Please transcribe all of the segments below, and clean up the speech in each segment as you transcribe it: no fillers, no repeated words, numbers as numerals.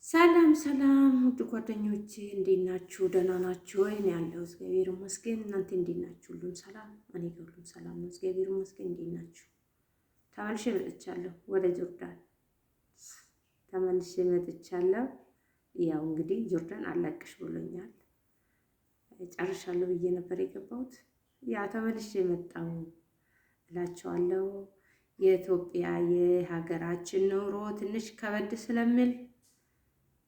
ሰላም ሰላም ውድ ጓደኞቼ እንዴት ናችሁ? ደህና ናችሁ ወይ? እኔ ያለሁ እግዚአብሔር ይመስገን። እናንተ እንዴት ናችሁ? ሁሉም ሰላም? እኔ ጋር ሁሉም ሰላም ነው፣ እግዚአብሔር ይመስገን። እንዴት ናችሁ? ተመልሼ መጥቻለሁ ወደ ጆርዳን ተመልሼ መጥቻለሁ። ያው እንግዲህ ጆርዳን አለቅሽ ብሎኛል። ጨርሻለሁ ብዬ ነበር የገባሁት። ያ ተመልሼ መጣሁ እላቸዋለሁ። የኢትዮጵያ የሀገራችን ኑሮ ትንሽ ከበድ ስለሚል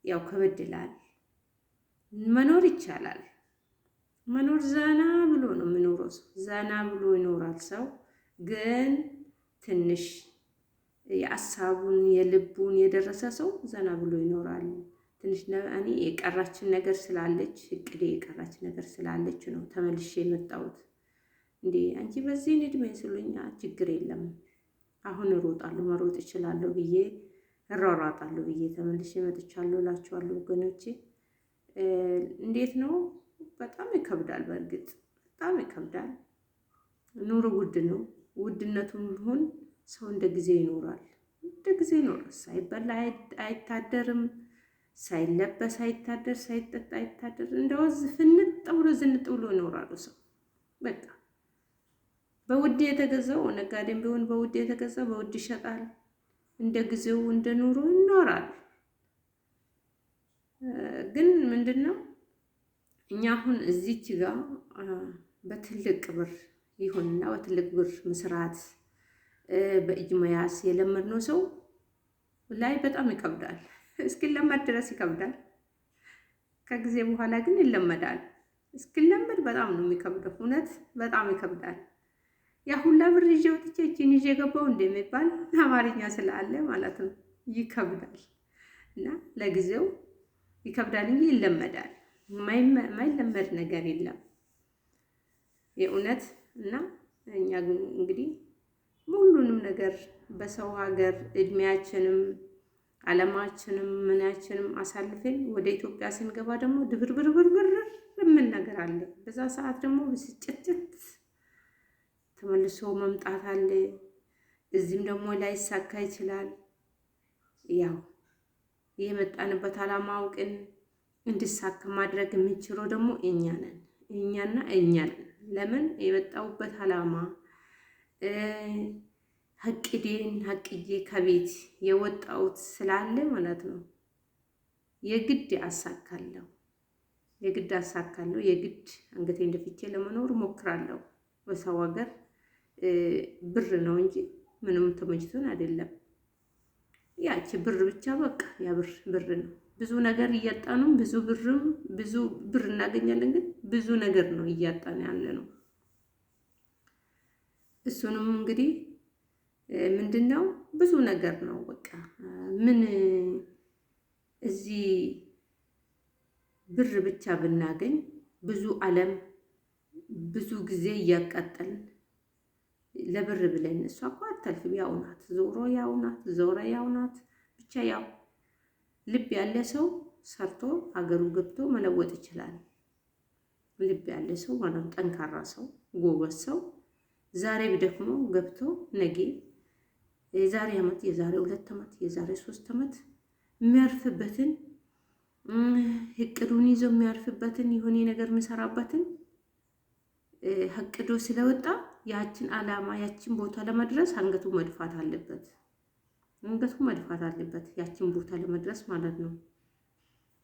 ያው ከበድ ይላል። መኖር ይቻላል። መኖር ዘና ብሎ ነው የሚኖረው ሰው ዘና ብሎ ይኖራል ሰው። ግን ትንሽ የሀሳቡን የልቡን የደረሰ ሰው ዘና ብሎ ይኖራል። ትንሽ እኔ የቀራችን ነገር ስላለች እቅዴ የቀራች ነገር ስላለች ነው ተመልሼ የመጣሁት። እንዴ አንቺ በዚህን እድሜ ስሉኝ ችግር የለም አሁን እሮጣለሁ መሮጥ እችላለሁ ብዬ እሯሯጣለሁ ብዬ ተመልሼ መጥቻለሁ እላችኋለሁ ወገኖቼ። እንዴት ነው? በጣም ይከብዳል። በእርግጥ በጣም ይከብዳል። ኑሮ ውድ ነው። ውድነቱም ቢሆን ሰው እንደ ጊዜ ይኖራል። እንደ ጊዜ ይኖራል። ሳይበላ አይታደርም፣ ሳይለበስ አይታደር፣ ሳይጠጣ አይታደር። እንደው ፍንጥ ብሎ ዝንጥ ብሎ ይኖራሉ ሰው። በቃ በውድ የተገዛው ነጋዴም ቢሆን በውድ የተገዛው በውድ ይሸጣል። እንደ ጊዜው እንደ ኑሮ ይኖራል። ግን ምንድነው እኛ አሁን እዚች ጋር በትልቅ ብር ይሁንና በትልቅ ብር መስራት በእጅ መያዝ የለመድነው ሰው ላይ በጣም ይከብዳል። እስኪለመድ ድረስ ይከብዳል። ከጊዜ በኋላ ግን ይለመዳል። እስኪለመድ በጣም ነው የሚከብደው። እውነት በጣም ይከብዳል። ያ ሁላ ብር ይዤ ወጥቼ እቺን ይዤ ገባሁ እንደሚባል አማርኛ ስላለ ማለት ነው። ይከብዳል እና ለጊዜው ይከብዳል እንጂ ይለመዳል። የማይለመድ ነገር የለም የእውነት። እና እኛ እንግዲህ ሁሉንም ነገር በሰው ሀገር እድሜያችንም ዓለማችንም ምናችንም አሳልፈን ወደ ኢትዮጵያ ስንገባ ደግሞ ድብርብርብርብር ምን ነገር አለ። በዛ ሰዓት ደግሞ ብስጭትት ተመልሶ መምጣት አለ። እዚህም ደግሞ ላይሳካ ይችላል። ያው የመጣንበት ዓላማ አውቅን እንድሳካ ማድረግ የምንችለው ደግሞ እኛ ነን። እኛና እኛ ነን። ለምን የመጣሁበት ዓላማ ሀቅዬ ከቤት የወጣሁት ስላለ ማለት ነው። የግድ አሳካለሁ። የግድ አንገቴን ደፍቼ ለመኖር ሞክራለሁ። በሰው ሀገር ብር ነው እንጂ ምንም ተመችቶን አይደለም። ያቺ ብር ብቻ በቃ ያ ብር ነው። ብዙ ነገር እያጣንም ብዙ ብር እናገኛለን፣ ግን ብዙ ነገር ነው እያጣን ያለ ነው። እሱንም እንግዲህ ምንድነው ብዙ ነገር ነው በቃ ምን እዚህ ብር ብቻ ብናገኝ ብዙ ዓለም ብዙ ጊዜ እያቃጠልን ለብር ብለን እሷ እኮ አታልፍም። ያው ናት፣ ዞሮ ያው ናት። ብቻ ያው ልብ ያለ ሰው ሰርቶ ሀገሩ ገብቶ መለወጥ ይችላል። ልብ ያለ ሰው ማለት ጠንካራ ሰው ጎበዝ ሰው ዛሬ ቢደክሞ ገብቶ ነገ የዛሬ ዓመት የዛሬ 2 ዓመት የዛሬ 3 ዓመት የሚያርፍበትን እቅዱን ይዞ የሚያርፍበትን የሆነ ነገር የሚሰራበትን አቅዶ ስለወጣ ያችን ዓላማ ያችን ቦታ ለመድረስ አንገቱ መድፋት አለበት። ያችን ቦታ ለመድረስ ማለት ነው።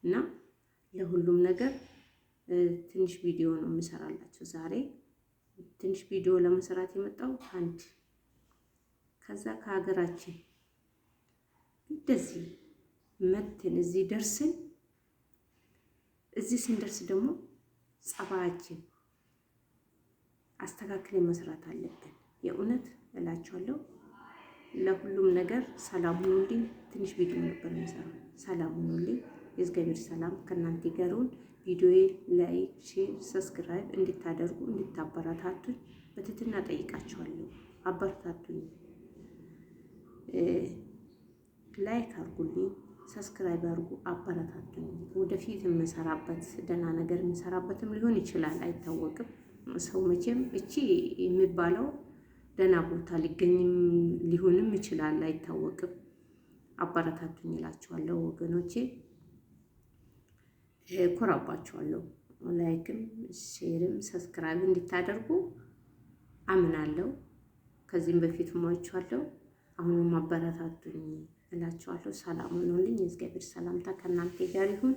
እና ለሁሉም ነገር ትንሽ ቪዲዮ ነው የምሰራላችሁ ዛሬ። ትንሽ ቪዲዮ ለመስራት የመጣው ከዛ ከሀገራችን እንደዚህ መተን እዚህ ደርስን። እዚህ ስንደርስ ደግሞ ጸባያችን አስተካክለን መስራት አለብን። የእውነት እላችኋለሁ። ለሁሉም ነገር ሰላም ሁኑልኝ። ትንሽ ቪዲዮ ነበር የምሰራው። ሰላም ሁኑልኝ። የእግዚአብሔር ሰላም ከእናንተ ጋር ይሁን። ቪዲዮዬ ላይክ፣ ሼር፣ ሰብስክራይብ እንድታደርጉ እንድታበረታቱኝ በትህትና ጠይቃችኋለሁ። አበረታቱኝ። ላይክ አድርጉልኝ፣ ሰብስክራይብ አድርጉ፣ አበረታቱኝ። ወደፊት የምሰራበት ደህና ነገር የምሰራበትም ሊሆን ይችላል፣ አይታወቅም። ሰው መቼም እቺ የሚባለው ደህና ቦታ ሊገኝም ሊሆንም ይችላል፣ አይታወቅም። አበረታቱኝ እላችኋለሁ ወገኖቼ። ኮራባችኋለሁ። ላይክም ሼርም ሰብስክራይብ እንድታደርጉ አምናለሁ። ከዚህም በፊት ሞይቻለሁ። አሁንም አበረታቱኝ እላችኋለሁ። ሰላም ሁኑልኝ። የእግዚአብሔር ሰላምታ ከእናንተ ጋር ይሁን።